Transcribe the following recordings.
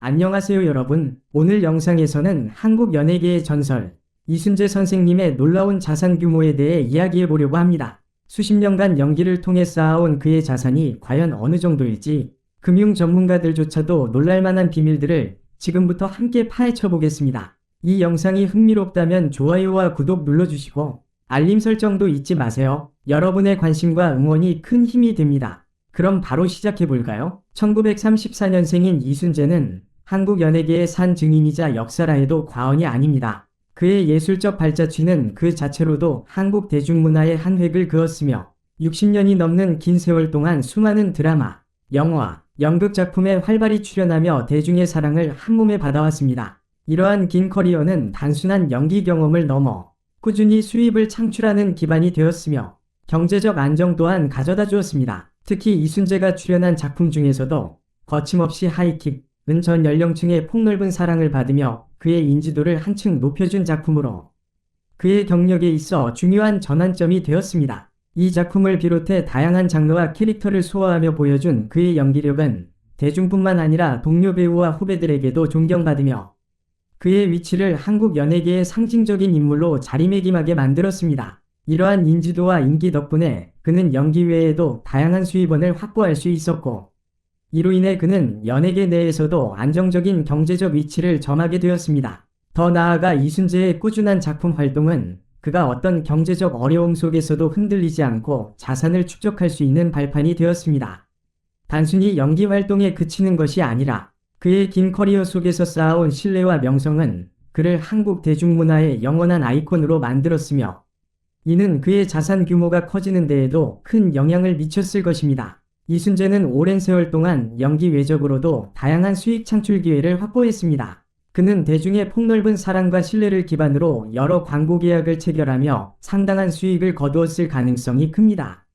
안녕하세요 여러분. 오늘 영상에서는 한국 연예계의 전설, 이순재 선생님의 놀라운 자산 규모에 대해 이야기해 보려고 합니다. 수십 년간 연기를 통해 쌓아온 그의 자산이 과연 어느 정도일지, 금융 전문가들조차도 놀랄만한 비밀들을 지금부터 함께 파헤쳐 보겠습니다. 이 영상이 흥미롭다면 좋아요와 구독 눌러주시고, 알림 설정도 잊지 마세요. 여러분의 관심과 응원이 큰 힘이 됩니다. 그럼 바로 시작해 볼까요? 1934년생인 이순재는 한국 연예계의 산 증인이자 역사라 해도 과언이 아닙니다. 그의 예술적 발자취는 그 자체로도 한국 대중문화의 한 획을 그었으며 60년이 넘는 긴 세월 동안 수많은 드라마, 영화, 연극 작품에 활발히 출연하며 대중의 사랑을 한몸에 받아왔습니다. 이러한 긴 커리어는 단순한 연기 경험을 넘어 꾸준히 수입을 창출하는 기반이 되었으며 경제적 안정 또한 가져다 주었습니다. 특히 이순재가 출연한 작품 중에서도 거침없이 하이킥, 은 전 연령층의 폭넓은 사랑을 받으며 그의 인지도를 한층 높여준 작품으로 그의 경력에 있어 중요한 전환점이 되었습니다. 이 작품을 비롯해 다양한 장르와 캐릭터를 소화하며 보여준 그의 연기력은 대중뿐만 아니라 동료 배우와 후배들에게도 존경받으며 그의 위치를 한국 연예계의 상징적인 인물로 자리매김하게 만들었습니다. 이러한 인지도와 인기 덕분에 그는 연기 외에도 다양한 수입원을 확보할 수 있었고, 이로 인해 그는 연예계 내에서도 안정적인 경제적 위치를 점하게 되었습니다. 더 나아가 이순재의 꾸준한 작품 활동은 그가 어떤 경제적 어려움 속에서도 흔들리지 않고 자산을 축적할 수 있는 발판이 되었습니다. 단순히 연기 활동에 그치는 것이 아니라 그의 긴 커리어 속에서 쌓아온 신뢰와 명성은 그를 한국 대중문화의 영원한 아이콘으로 만들었으며, 이는 그의 자산 규모가 커지는 데에도 큰 영향을 미쳤을 것입니다. 이순재는 오랜 세월 동안 연기 외적으로도 다양한 수익 창출 기회를 확보했습니다. 그는 대중의 폭넓은 사랑과 신뢰를 기반으로 여러 광고 계약을 체결하며 상당한 수익을 거두었을 가능성이 큽니다.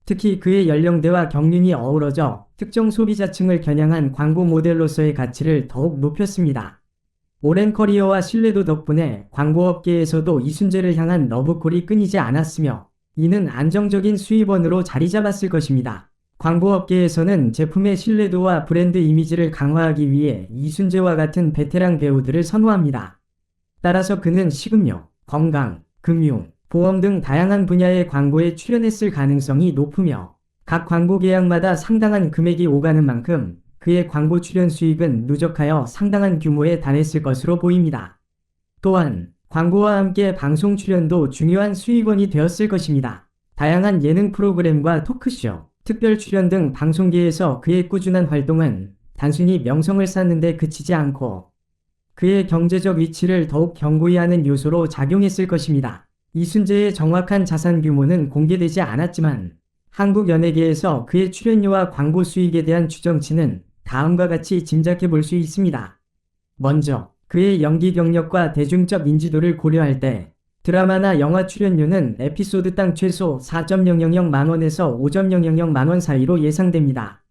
특히 그의 연령대와 경륜이 어우러져 특정 소비자층을 겨냥한 광고 모델로서의 가치를 더욱 높였습니다. 오랜 커리어와 신뢰도 덕분에 광고업계에서도 이순재를 향한 러브콜이 끊이지 않았으며, 이는 안정적인 수입원으로 자리 잡았을 것입니다. 광고업계에서는 제품의 신뢰도와 브랜드 이미지를 강화하기 위해 이순재와 같은 베테랑 배우들을 선호합니다. 따라서 그는 식음료, 건강, 금융, 보험 등 다양한 분야의 광고에 출연했을 가능성이 높으며, 각 광고 계약마다 상당한 금액이 오가는 만큼 그의 광고 출연 수익은 누적하여 상당한 규모에 달했을 것으로 보입니다. 또한 광고와 함께 방송 출연도 중요한 수익원이 되었을 것입니다. 다양한 예능 프로그램과 토크쇼, 특별 출연 등 방송계에서 그의 꾸준한 활동은 단순히 명성을 쌓는 데 그치지 않고 그의 경제적 위치를 더욱 견고히 하는 요소로 작용했을 것입니다. 이순재의 정확한 자산 규모는 공개되지 않았지만 한국 연예계에서 그의 출연료와 광고 수익에 대한 추정치는 다음과 같이 짐작해 볼 수 있습니다. 먼저, 그의 연기 경력과 대중적 인지도를 고려할 때 드라마나 영화 출연료는 에피소드당 최소 4.000만원에서 5.000만원 사이로 예상됩니다.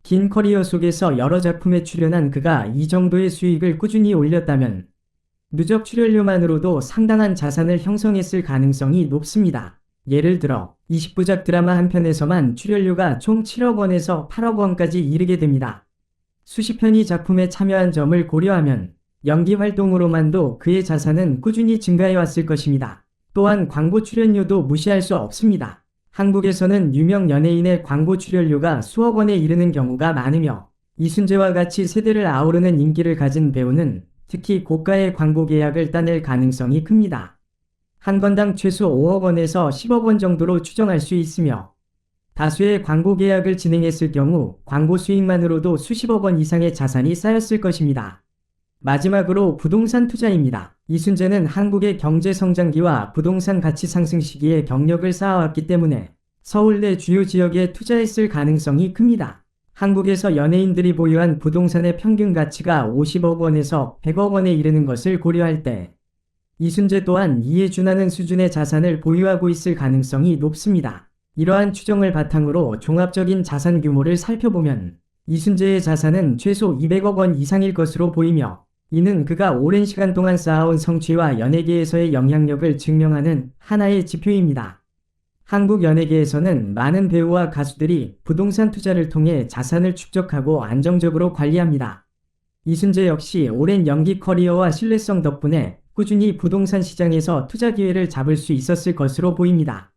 긴 커리어 속에서 여러 작품에 출연한 그가 이 정도의 수익을 꾸준히 올렸다면 누적 출연료만으로도 상당한 자산을 형성했을 가능성이 높습니다. 예를 들어 20부작 드라마 한 편에서만 출연료가 총 7억 원에서 8억 원까지 이르게 됩니다. 수십 편의 작품에 참여한 점을 고려하면 연기 활동으로만도 그의 자산은 꾸준히 증가해왔을 것입니다. 또한 광고 출연료도 무시할 수 없습니다. 한국에서는 유명 연예인의 광고 출연료가 수억 원에 이르는 경우가 많으며, 이순재와 같이 세대를 아우르는 인기를 가진 배우는 특히 고가의 광고 계약을 따낼 가능성이 큽니다. 한 건당 최소 5억 원에서 10억 원 정도로 추정할 수 있으며, 다수의 광고 계약을 진행했을 경우 광고 수익만으로도 수십억 원 이상의 자산이 쌓였을 것입니다. 마지막으로 부동산 투자입니다. 이순재는 한국의 경제 성장기와 부동산 가치 상승 시기에 경력을 쌓아왔기 때문에 서울 내 주요 지역에 투자했을 가능성이 큽니다. 한국에서 연예인들이 보유한 부동산의 평균 가치가 50억 원에서 100억 원에 이르는 것을 고려할 때 이순재 또한 이에 준하는 수준의 자산을 보유하고 있을 가능성이 높습니다. 이러한 추정을 바탕으로 종합적인 자산 규모를 살펴보면 이순재의 자산은 최소 200억 원 이상일 것으로 보이며, 이는 그가 오랜 시간 동안 쌓아온 성취와 연예계에서의 영향력을 증명하는 하나의 지표입니다. 한국 연예계에서는 많은 배우와 가수들이 부동산 투자를 통해 자산을 축적하고 안정적으로 관리합니다. 이순재 역시 오랜 연기 커리어와 신뢰성 덕분에 꾸준히 부동산 시장에서 투자 기회를 잡을 수 있었을 것으로 보입니다.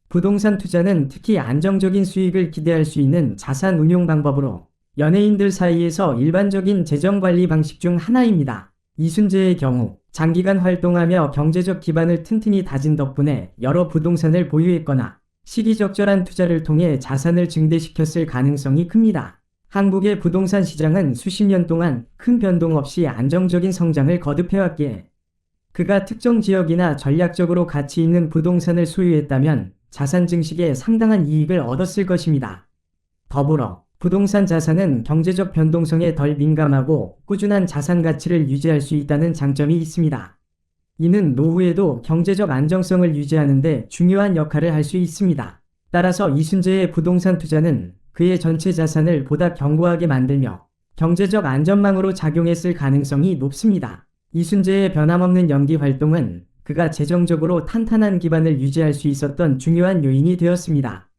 부동산 투자는 특히 안정적인 수익을 기대할 수 있는 자산 운용 방법으로 연예인들 사이에서 일반적인 재정 관리 방식 중 하나입니다. 이순재의 경우 장기간 활동하며 경제적 기반을 튼튼히 다진 덕분에 여러 부동산을 보유했거나 시기적절한 투자를 통해 자산을 증대시켰을 가능성이 큽니다. 한국의 부동산 시장은 수십 년 동안 큰 변동 없이 안정적인 성장을 거듭해왔기에 그가 특정 지역이나 전략적으로 가치 있는 부동산을 소유했다면 자산 증식에 상당한 이익을 얻었을 것입니다. 더불어 부동산 자산은 경제적 변동성에 덜 민감하고 꾸준한 자산 가치를 유지할 수 있다는 장점이 있습니다. 이는 노후에도 경제적 안정성을 유지하는 데 중요한 역할을 할 수 있습니다. 따라서 이순재의 부동산 투자는 그의 전체 자산을 보다 견고하게 만들며 경제적 안전망으로 작용했을 가능성이 높습니다. 이순재의 변함없는 연기 활동은 그가 재정적으로 탄탄한 기반을 유지할 수 있었던 중요한 요인이 되었습니다.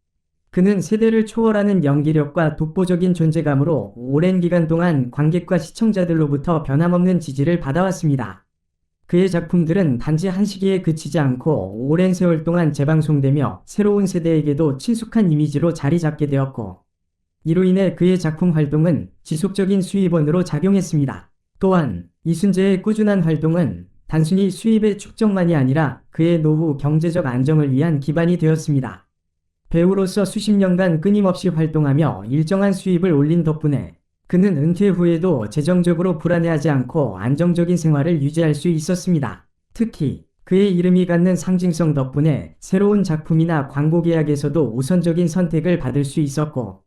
그는 세대를 초월하는 연기력과 독보적인 존재감으로 오랜 기간 동안 관객과 시청자들로부터 변함없는 지지를 받아왔습니다. 그의 작품들은 단지 한 시기에 그치지 않고 오랜 세월 동안 재방송되며 새로운 세대에게도 친숙한 이미지로 자리 잡게 되었고, 이로 인해 그의 작품 활동은 지속적인 수입원으로 작용했습니다. 또한 이순재의 꾸준한 활동은 단순히 수입의 축적만이 아니라 그의 노후 경제적 안정을 위한 기반이 되었습니다. 배우로서 수십 년간 끊임없이 활동하며 일정한 수입을 올린 덕분에 그는 은퇴 후에도 재정적으로 불안해하지 않고 안정적인 생활을 유지할 수 있었습니다. 특히 그의 이름이 갖는 상징성 덕분에 새로운 작품이나 광고 계약에서도 우선적인 선택을 받을 수 있었고,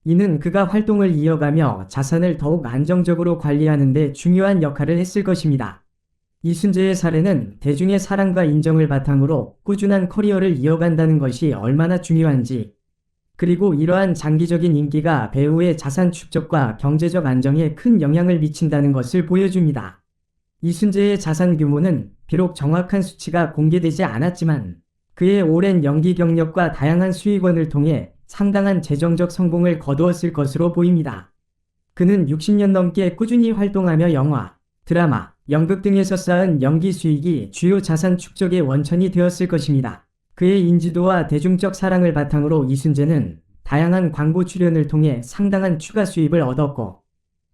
이는 그가 활동을 이어가며 자산을 더욱 안정적으로 관리하는 데 중요한 역할을 했을 것입니다. 이순재의 사례는 대중의 사랑과 인정을 바탕으로 꾸준한 커리어를 이어간다는 것이 얼마나 중요한지, 그리고 이러한 장기적인 인기가 배우의 자산 축적과 경제적 안정에 큰 영향을 미친다는 것을 보여줍니다. 이순재의 자산 규모는 비록 정확한 수치가 공개되지 않았지만 그의 오랜 연기 경력과 다양한 수익원을 통해 상당한 재정적 성공을 거두었을 것으로 보입니다. 그는 60년 넘게 꾸준히 활동하며 영화, 드라마, 연극 등에서 쌓은 연기 수익이 주요 자산 축적의 원천이 되었을 것입니다. 그의 인지도와 대중적 사랑을 바탕으로 이순재는 다양한 광고 출연을 통해 상당한 추가 수입을 얻었고,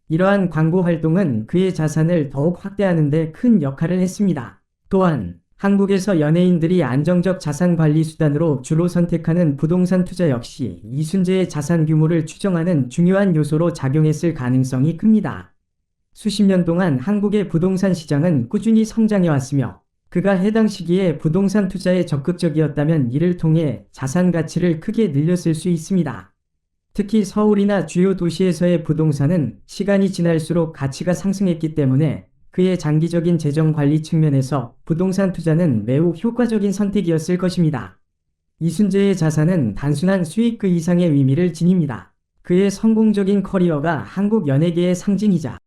이러한 광고 활동은 그의 자산을 더욱 확대하는 데 큰 역할을 했습니다. 또한 한국에서 연예인들이 안정적 자산 관리 수단으로 주로 선택하는 부동산 투자 역시 이순재의 자산 규모를 추정하는 중요한 요소로 작용했을 가능성이 큽니다. 수십 년 동안 한국의 부동산 시장은 꾸준히 성장해왔으며 그가 해당 시기에 부동산 투자에 적극적이었다면 이를 통해 자산 가치를 크게 늘렸을 수 있습니다. 특히 서울이나 주요 도시에서의 부동산은 시간이 지날수록 가치가 상승했기 때문에 그의 장기적인 재정 관리 측면에서 부동산 투자는 매우 효과적인 선택이었을 것입니다. 이순재의 자산은 단순한 수익 그 이상의 의미를 지닙니다. 그의 성공적인 커리어가 한국 연예계의 상징이자